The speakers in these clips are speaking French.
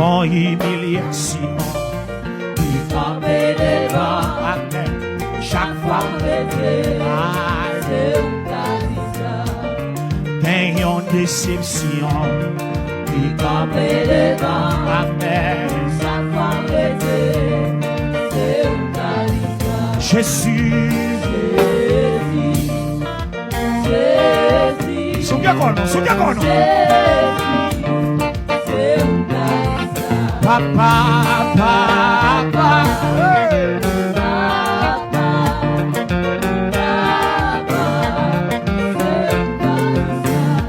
en humiliation. Il frappait devant. Amen. Chaque fois, C'est où t'as dit ça. gagne en déception. Il frappait devant. Amen. Chaque fois c'est où t'as dit ça. Jésus. Jésus. Sougagono. C'est où t'as dit ça. Papa, papa. Hey.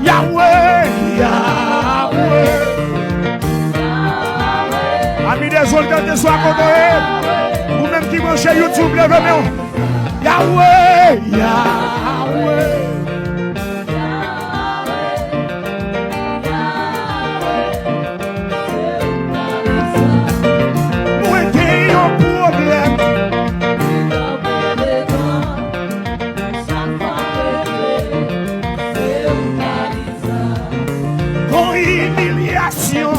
Yahweh, Yahweh. Amis des soldats de soi comme ou même qui mangent YouTube, levez-vous. Yahweh, Yahweh. Où est-il un problème? Con humiliation.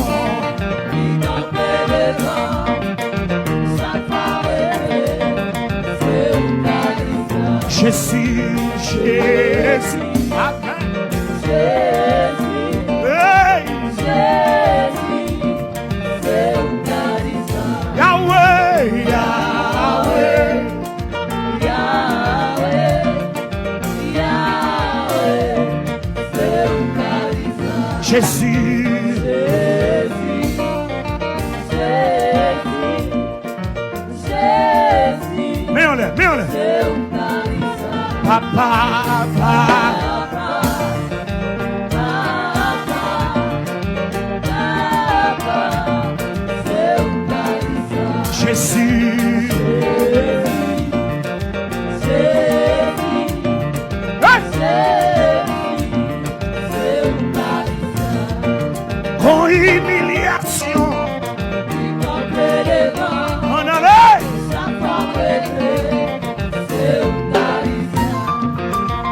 Jésus, Jésus. Amen. Hey. Yahweh, Yahweh. Jésus. Mets-le. Papa, Jésus. En humiliation. En allée.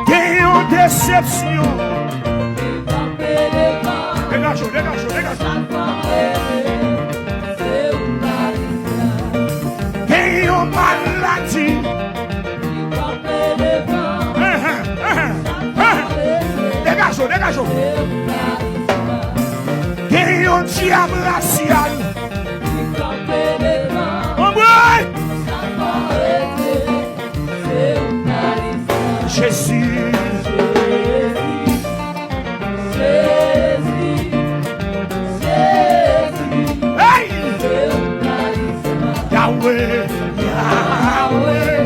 Gagne en déception. Dégage. Gagne en maladie. Dégage. Gagne en diable racial. Jésus. Hey! Yahweh, Yahweh.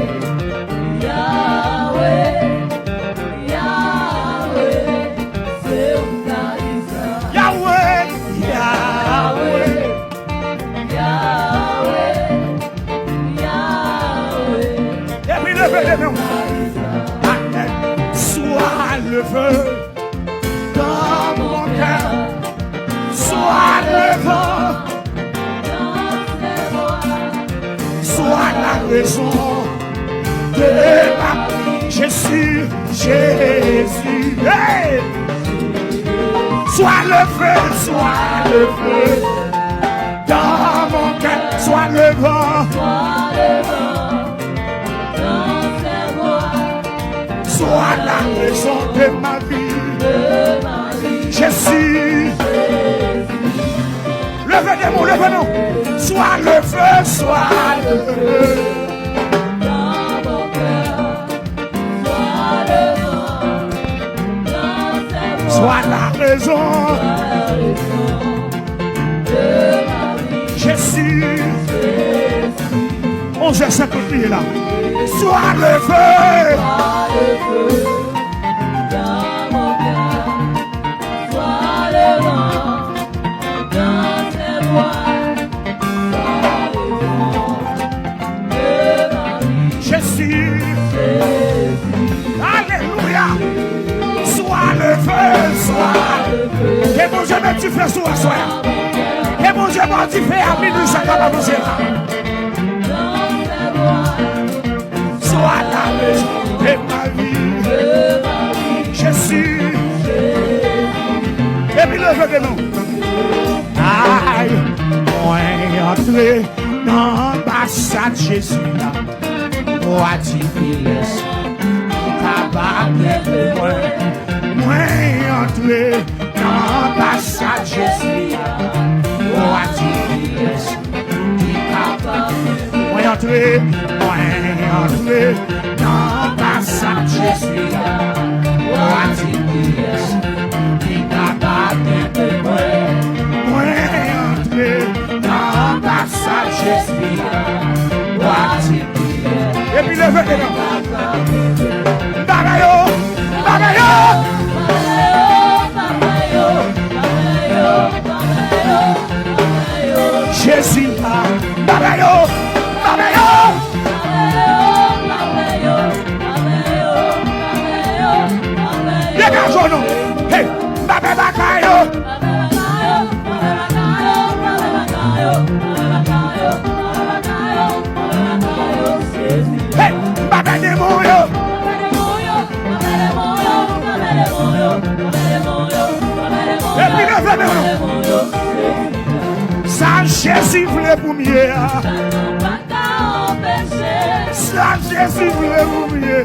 Yahweh, Yahweh. Et puis levez-nous. Amen. Sois le feu dans mon cœur. Sois le vent. Sois la raison de ma vie. Jésus. Hey! Sois le feu dans mon cœur. Sois le vent. Sois la raison de ma vie. Jésus. Levez-nous. Sois le feu. Sois la raison Jésus. 11h51 là. Sois le feu. Dans mon cœur. Sois le vent dans tes voies. Jésus. Alléluia. Sois le feu. Que mon Dieu me dit fais soir. Que mon Dieu me dit fais à minuit ça va vous là. Sois la raison de ma vie. Jésus. Et puis levez-nous. Aïe. entrer dans l'ambassade Jésus là. Oh, a dit qu'il est capable de moi entrer dans l'ambassade Jésus là. Oh, a dit qu'il est capable de moi entrer dans l'ambassade Jésus là. Oh, a dit qu'il est capable de moi entrer dans l'ambassade Jésus là. Oh, a dit et puis levez les mains. Bagayo, bagayo. Jésus là, bagayo, bagayo. Dégagez-nous. Hey, bagayo. Hey, Baba Demoyo. Et puis levez-nous. Ça Jésus voulait pour mieux. Ça Jésus voulait pour mieux.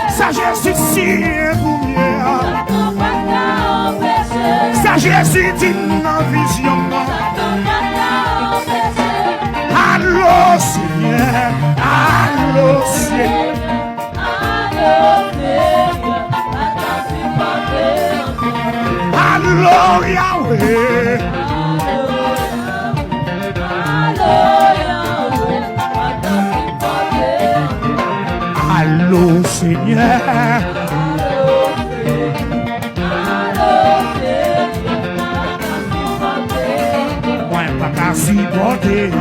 Ça Jésus signe pour mieux. Ça Jésus dit dans vision. Allô Seigneur, allô Seigneur. Allô Yahweh. Allô Seigneur. Moi pas qu'à s'y porter.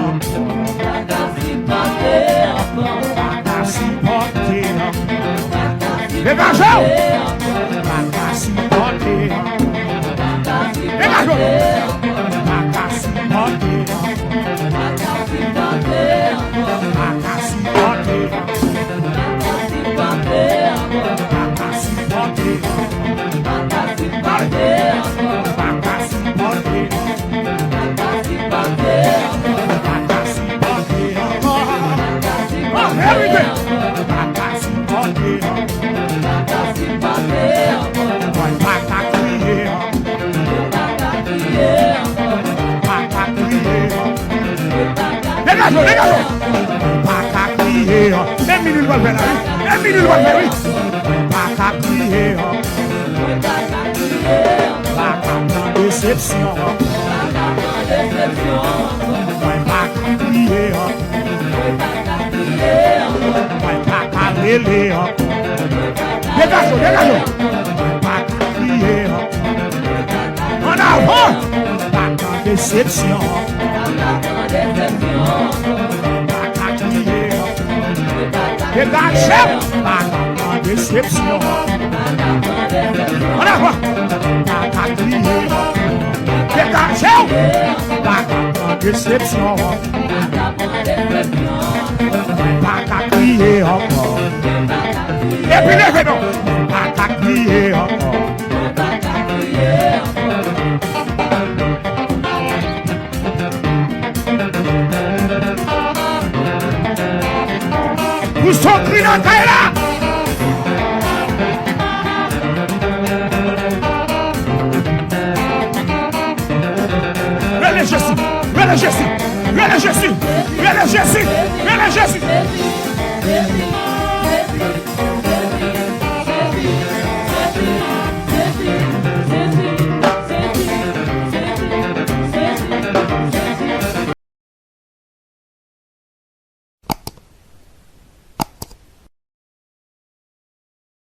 Dégagez! Dégagez! Pas qu'à crier, un minute va faire la vie, un minute va faire oui. Pas qu'à crier, pas qu'à déception, pas qu'à crier, pas qu'à rêver. Dégagez! Pas qu'à crier, en avant, pas qu'à déception. Dégagez, pas qu'à déception. En avant, pas qu'à crier. Dégagez, pas qu'à déception. Pas qu'à crier encore. Et puis levez-nous, pas qu'à crier encore. Vous sont pris dans la caille là. Relais Jésus.